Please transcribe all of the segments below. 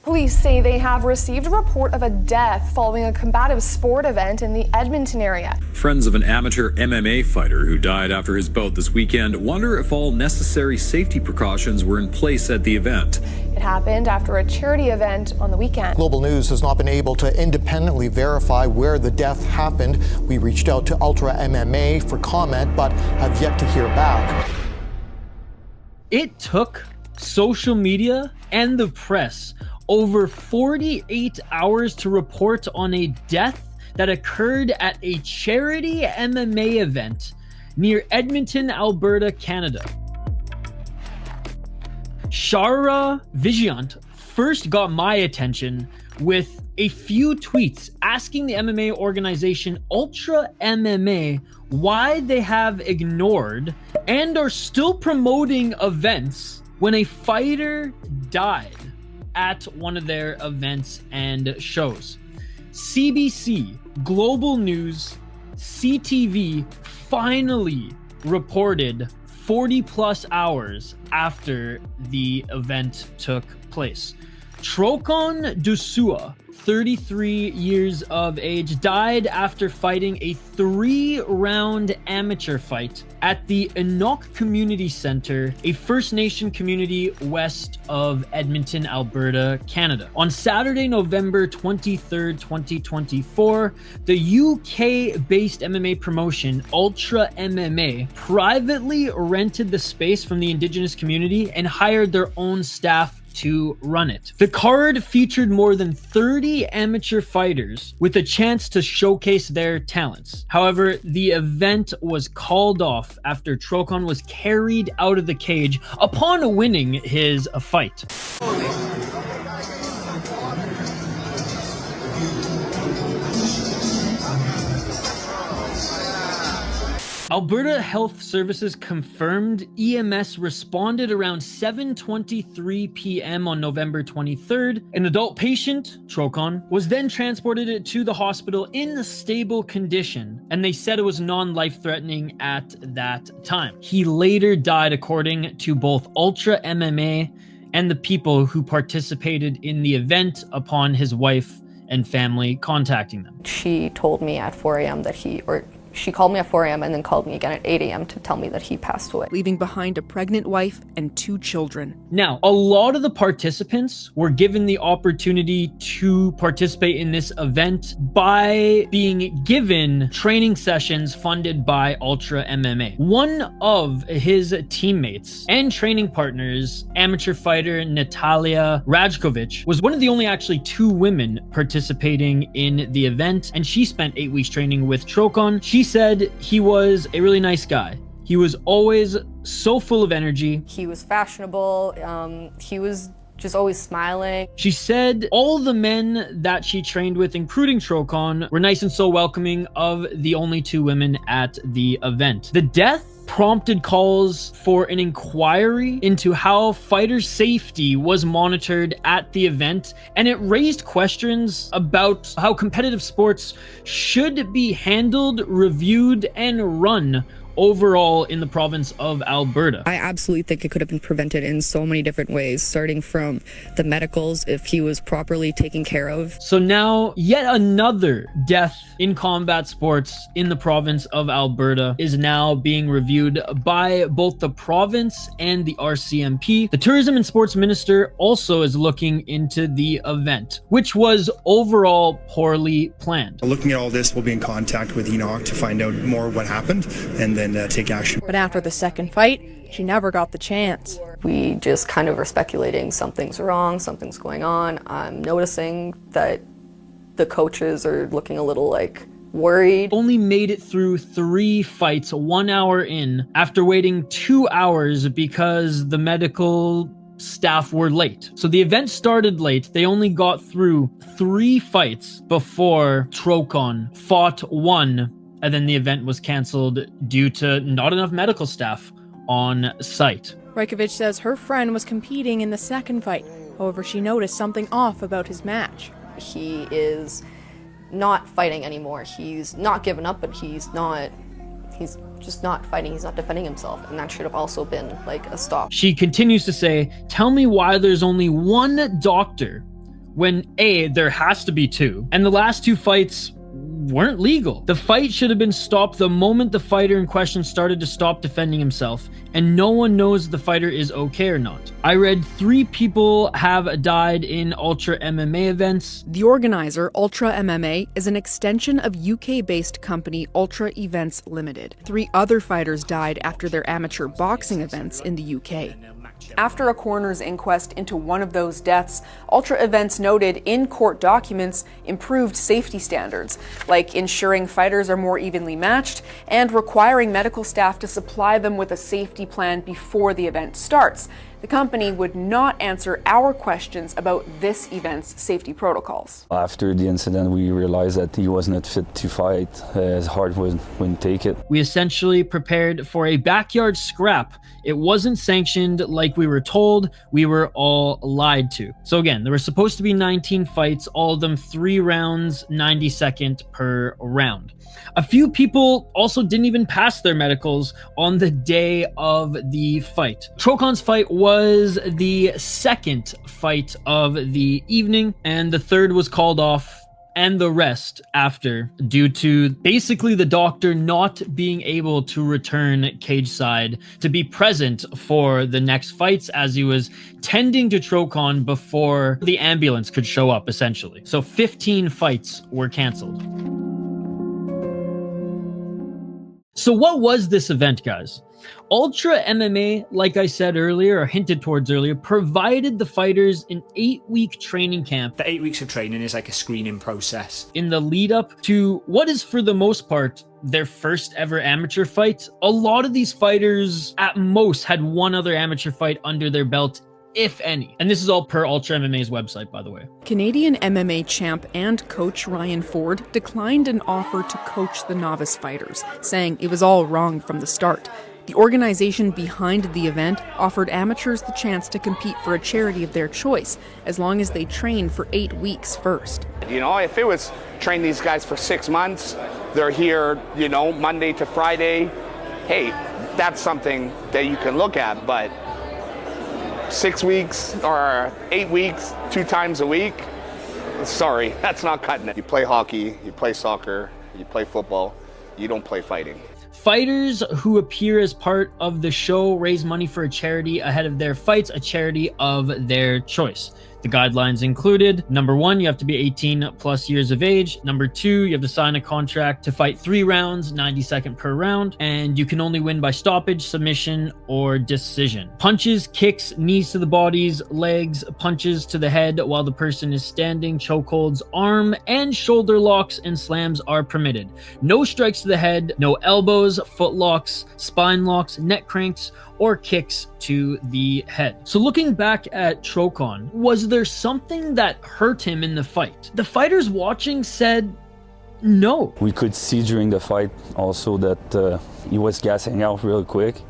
Police say they have received a report of a death following a combative sport event in the Edmonton area. Friends of an amateur MMA fighter who died after his bout this weekend wonder if all necessary safety precautions were in place at the event. It happened after a charity event on the weekend. Global News has not been able to independently verify where the death happened. We reached out to Ultra MMA for comment, but have yet to hear back. It took social media and the press over 48 hours to report on a death that occurred at a charity MMA event near Edmonton, Alberta, Canada. Shara Vigilant first got my attention with a few tweets asking the MMA organization Ultra MMA why they have ignored and are still promoting events when a fighter died at one of their events and shows. CBC, Global News, CTV finally reported 40 plus hours after the event took place. Trokon Dousuah, 33 years of age, died after fighting a 3-round amateur fight at the Enoch Community Centre, a First Nation community west of Edmonton, Alberta, Canada. On Saturday, November 23rd, 2024, the UK-based MMA promotion Ultra MMA privately rented the space from the Indigenous community and hired their own staff to run it. The card featured more than 30 amateur fighters with a chance to showcase their talents. However, the event was called off after Trokon was carried out of the cage upon winning his fight. Alberta Health Services confirmed EMS responded around 7:23 p.m. on November 23rd. An adult patient, Trokon, was then transported to the hospital in a stable condition, and they said it was non-life-threatening at that time. He later died, according to both Ultra MMA and the people who participated in the event, upon his wife and family contacting them. She told me at 4 a.m. that she called me at 4 a.m. and then called me again at 8 a.m. to tell me that he passed away, leaving behind a pregnant wife and 2 children. Now, a lot of the participants were given the opportunity to participate in this event by being given training sessions funded by Ultra MMA. One of his teammates and training partners, amateur fighter Natalia Rajkovic, was one of the only actually 2 women participating in the event, and she spent 8 weeks training with Trokon. She said he was a really nice guy. He was always so full of energy. He was fashionable. He was just always smiling. She said all the men that she trained with, including Trokon, were nice and so welcoming of the only 2 women at the event. The death prompted calls for an inquiry into how fighter safety was monitored at the event, and it raised questions about how competitive sports should be handled, reviewed, and run overall in the province of Alberta. I absolutely think it could have been prevented in so many different ways, starting from the medicals, if he was properly taken care of. So now, yet another death in combat sports in the province of Alberta is now being reviewed by both the province and the RCMP. The Tourism and Sports Minister also is looking into the event, which was overall poorly planned. Looking at all this, we'll be in contact with Enoch to find out more what happened and then take action. But after the second fight, she never got the chance. We just kind of are speculating something's wrong, something's going on. I'm noticing that the coaches are looking a little worried. Only made it through 3 fights 1 hour in after waiting 2 hours because the medical staff were late. So the event started late. They only got through 3 fights before Trokon fought 1, and then the event was canceled due to not enough medical staff on site. Rajkovic says her friend was competing in the second fight. However, she noticed something off about his match. He is not fighting anymore. He's not given up, but he's just not fighting. He's not defending himself, and that should have also been a stop. She continues to say, "Tell me why there's only 1 doctor when A, there has to be two, and the last two fights weren't legal. The fight should have been stopped the moment the fighter in question started to stop defending himself, and no one knows if the fighter is okay or not. I read 3 people have died in Ultra MMA events. The organizer, Ultra MMA, is an extension of UK-based company Ultra Events Limited. 3 other fighters died after their amateur boxing events in the UK. After a coroner's inquest into one of those deaths, Ultra Events noted in court documents improved safety standards, like ensuring fighters are more evenly matched and requiring medical staff to supply them with a safety plan before the event starts. The company would not answer our questions about this event's safety protocols. After the incident, we realized that he was not fit to fight. His heart wouldn't take it. We essentially prepared for a backyard scrap. It wasn't sanctioned like we were told. We were all lied to. So again, there were supposed to be 19 fights, all of them 3 rounds, 90 seconds per round. A few people also didn't even pass their medicals on the day of the fight. Trokon's fight was the second fight of the evening, and the third was called off, and the rest after, due to basically the doctor not being able to return cage side to be present for the next fights, as he was tending to Trokon before the ambulance could show up, essentially. So 15 fights were canceled. So what was this event, guys? Ultra MMA, like I said earlier, or hinted towards earlier, provided the fighters an 8-week training camp. The 8 weeks of training is like a screening process. In the lead up to what is, for the most part, their first ever amateur fight. A lot of these fighters, at most, had one other amateur fight under their belt, if any. And this is all per Ultra MMA's website, by the way. Canadian MMA champ and coach Ryan Ford declined an offer to coach the novice fighters, saying it was all wrong from the start. The organization behind the event offered amateurs the chance to compete for a charity of their choice, as long as they trained for 8 weeks first. You know, if it was train these guys for 6 months, they're here, you know, Monday to Friday, hey, that's something that you can look at, but 6 weeks or 8 weeks, 2 times a week, sorry, that's not cutting it. You play hockey, you play soccer, you play football, you don't play fighting. Fighters who appear as part of the show raise money for a charity ahead of their fights, a charity of their choice. The guidelines included, number 1, you have to be 18 plus years of age. Number 2, you have to sign a contract to fight 3 rounds, 90 seconds per round, and you can only win by stoppage, submission, or decision. Punches, kicks, knees to the bodies, legs, punches to the head while the person is standing, chokeholds, arm and shoulder locks, and slams are permitted. No strikes to the head, no elbows, foot locks, spine locks, neck cranks, or kicks to the head. So looking back at Trokon, was there something that hurt him in the fight? The fighters watching said no. We could see during the fight also that he was gassing out real quick.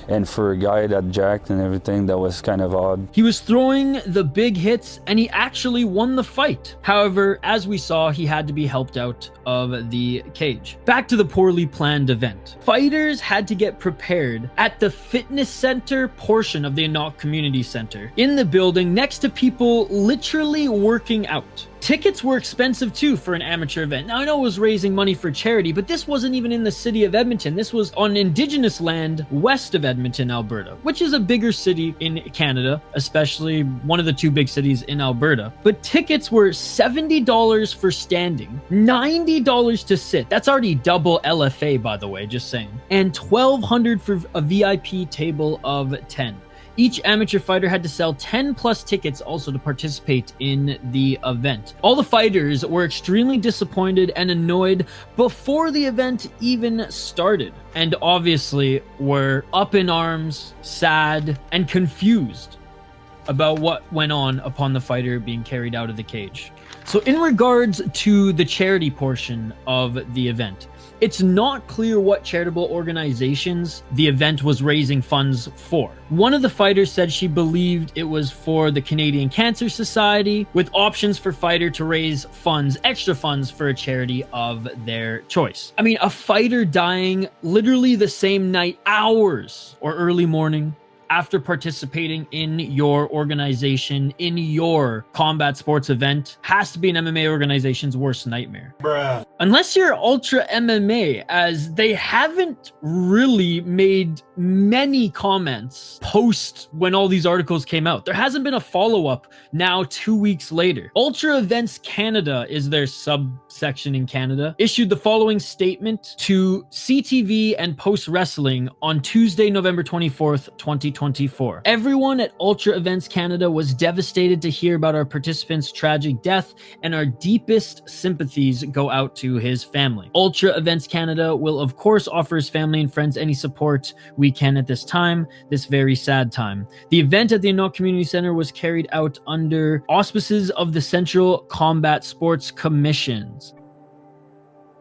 And for a guy that jacked and everything, that was kind of odd. He was throwing the big hits and he actually won the fight. However, as we saw, he had to be helped out of the cage. Back to the poorly planned event. Fighters had to get prepared at the fitness center portion of the Enoch Community Centre, in the building next to people literally working out. Tickets were expensive too for an amateur event. Now I know it was raising money for charity, but this wasn't even in the city of Edmonton. This was on Indigenous land west of Edmonton, Alberta, which is a bigger city in Canada, especially one of the 2 big cities in Alberta. But tickets were $70 for standing, $90 to sit. That's already double LFA, by the way, just saying. And $1,200 for a VIP table of 10. Each amateur fighter had to sell 10 plus tickets also to participate in the event. All the fighters were extremely disappointed and annoyed before the event even started, and obviously were up in arms, sad, and confused about what went on upon the fighter being carried out of the cage. So in regards to the charity portion of the event, it's not clear what charitable organizations the event was raising funds for. One of the fighters said she believed it was for the Canadian Cancer Society, with options for fighter to raise funds, extra funds for a charity of their choice. I mean, a fighter dying literally the same night, hours or early morning after participating in your organization, in your combat sports event, has to be an MMA organization's worst nightmare. Bruh. Unless you're Ultra MMA, as they haven't really made many comments post when all these articles came out. There hasn't been a follow-up now 2 weeks later. Ultra Events Canada is their subsection in Canada, issued the following statement to CTV and Post Wrestling on Tuesday, November 24th, 2024. Everyone at Ultra Events Canada was devastated to hear about our participant's tragic death, and our deepest sympathies go out to his family. Ultra Events Canada will of course offer his family and friends any support we can at this time, this very sad time. The event at the Enoch Community Centre was carried out under auspices of the Central Combat Sports Commissions.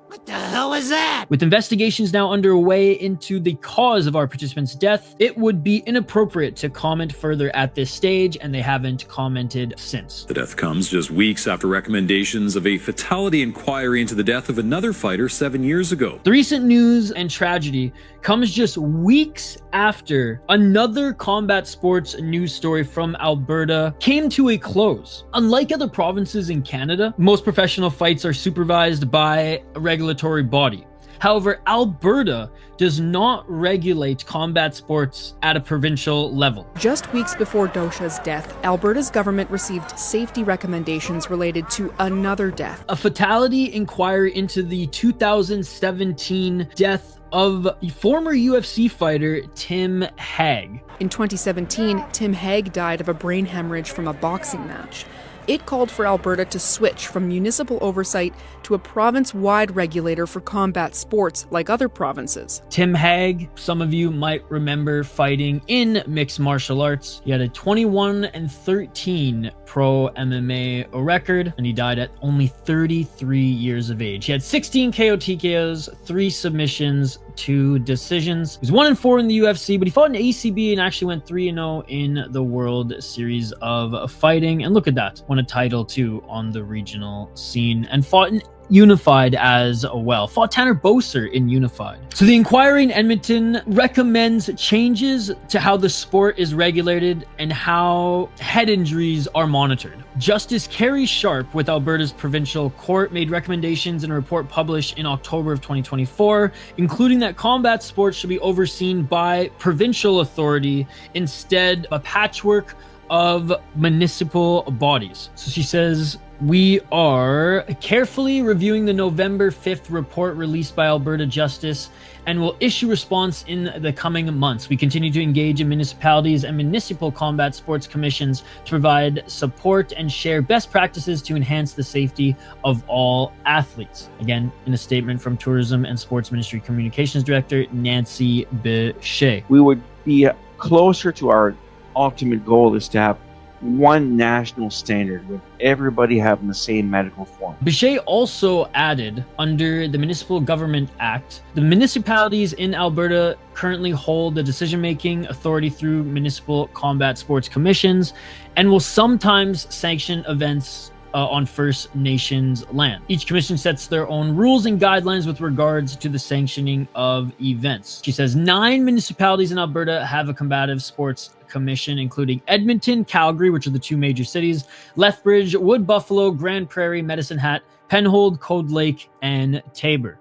What the hell is that? With investigations now underway into the cause of our participant's death, it would be inappropriate to comment further at this stage, and they haven't commented since. The death comes just weeks after recommendations of a fatality inquiry into the death of another fighter 7 years ago. The recent news and tragedy comes just weeks after another combat sports news story from Alberta came to a close. Unlike other provinces in Canada, most professional fights are supervised by a regulatory body. However, Alberta does not regulate combat sports at a provincial level. Just weeks before Dousuah's death, Alberta's government received safety recommendations related to another death. A fatality inquiry into the 2017 death of former UFC fighter Tim Hague. In 2017, Tim Hague died of a brain hemorrhage from a boxing match. It called for Alberta to switch from municipal oversight to a province-wide regulator for combat sports like other provinces. Tim Hague, some of you might remember fighting in mixed martial arts. He had a 21-13 pro MMA record, and he died at only 33 years of age. He had 16 KO TKOs, 3 submissions, 2 decisions. He was 1-4 in the UFC, but he fought in ACB and actually went 3-0 in the World Series of Fighting. And look at that, won a title too on the regional scene, and fought in Unified as well. Fought Tanner Boser in Unified. So the inquiry in Edmonton recommends changes to how the sport is regulated and how head injuries are monitored. Justice Carrie Sharp with Alberta's provincial court made recommendations in a report published in October of 2024, including that combat sports should be overseen by provincial authority instead of a patchwork of municipal bodies. So she says, we are carefully reviewing the November 5th report released by Alberta Justice and will issue response in the coming months. We continue to engage in municipalities and municipal combat sports commissions to provide support and share best practices to enhance the safety of all athletes. Again, in a statement from Tourism and Sports Ministry Communications Director Nancy Bechet. We would be closer to our ultimate goal is to have one national standard with everybody having the same medical form. Bechet also added, under the Municipal Government Act, the municipalities in Alberta currently hold the decision-making authority through municipal combat sports commissions and will sometimes sanction events on First Nations land. Each commission sets their own rules and guidelines with regards to the sanctioning of events. She says 9 municipalities in Alberta have a combative sports commission, including Edmonton, Calgary, which are the 2 major cities, Lethbridge, Wood Buffalo, Grand Prairie, Medicine Hat, Penhold, Cold Lake, and Tabor.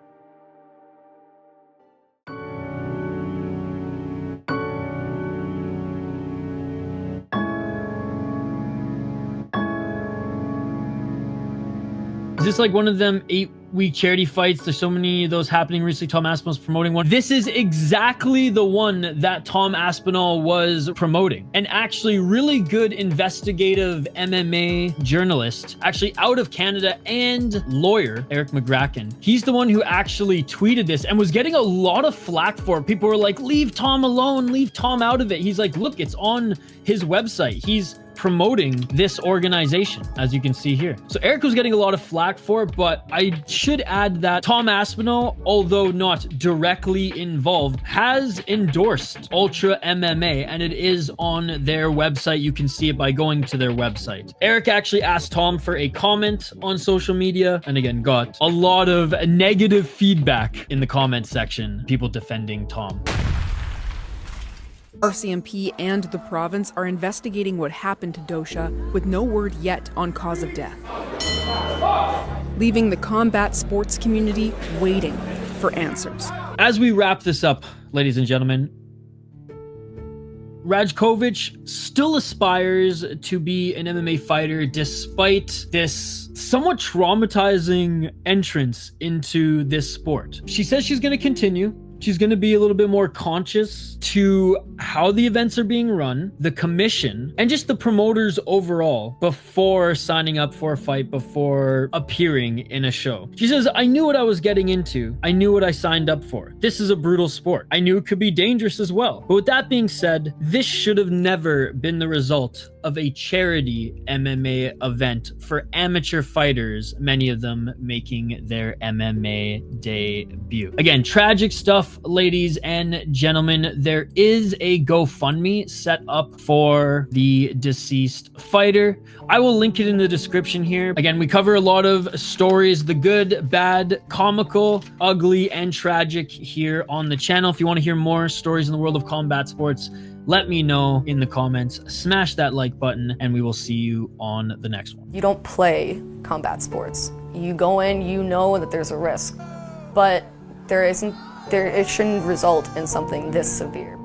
Is this like one of them 8-week charity fights? There's so many of those happening recently. Tom Aspinall's promoting one. This is exactly the one that Tom Aspinall was promoting. An actually really good investigative MMA journalist, actually out of Canada, and lawyer, Eric McGracken. He's the one who actually tweeted this and was getting a lot of flack for it. People were like, leave Tom alone, leave Tom out of it. He's like, look, it's on his website. He's promoting this organization, as you can see here. So Eric was getting a lot of flack for it, but I should add that Tom Aspinall, although not directly involved, has endorsed Ultra MMA, and it is on their website. You can see it by going to their website. Eric actually asked Tom for a comment on social media, and again, got a lot of negative feedback in the comment section, people defending Tom. RCMP and the province are investigating what happened to Dousuah, with no word yet on cause of death, leaving the combat sports community waiting for answers. As we wrap this up, ladies and gentlemen, Rajkovic still aspires to be an MMA fighter despite this somewhat traumatizing entrance into this sport. She says she's going to continue. She's going to be a little bit more conscious to how the events are being run, the commission, and just the promoters overall before signing up for a fight, before appearing in a show. She says, I knew what I was getting into. I knew what I signed up for. This is a brutal sport. I knew it could be dangerous as well. But with that being said, this should have never been the result of a charity MMA event for amateur fighters, many of them making their MMA debut. Again, tragic stuff, ladies and gentlemen. There is a GoFundMe set up for the deceased fighter. I will link it in the description here. Again, we cover a lot of stories, the good, bad, comical, ugly, and tragic here on the channel. If you want to hear more stories in the world of combat sports, let me know in the comments. Smash that like button, and we will see you on the next one. You don't play combat sports. You go in, you know that there's a risk, but it shouldn't result in something this severe.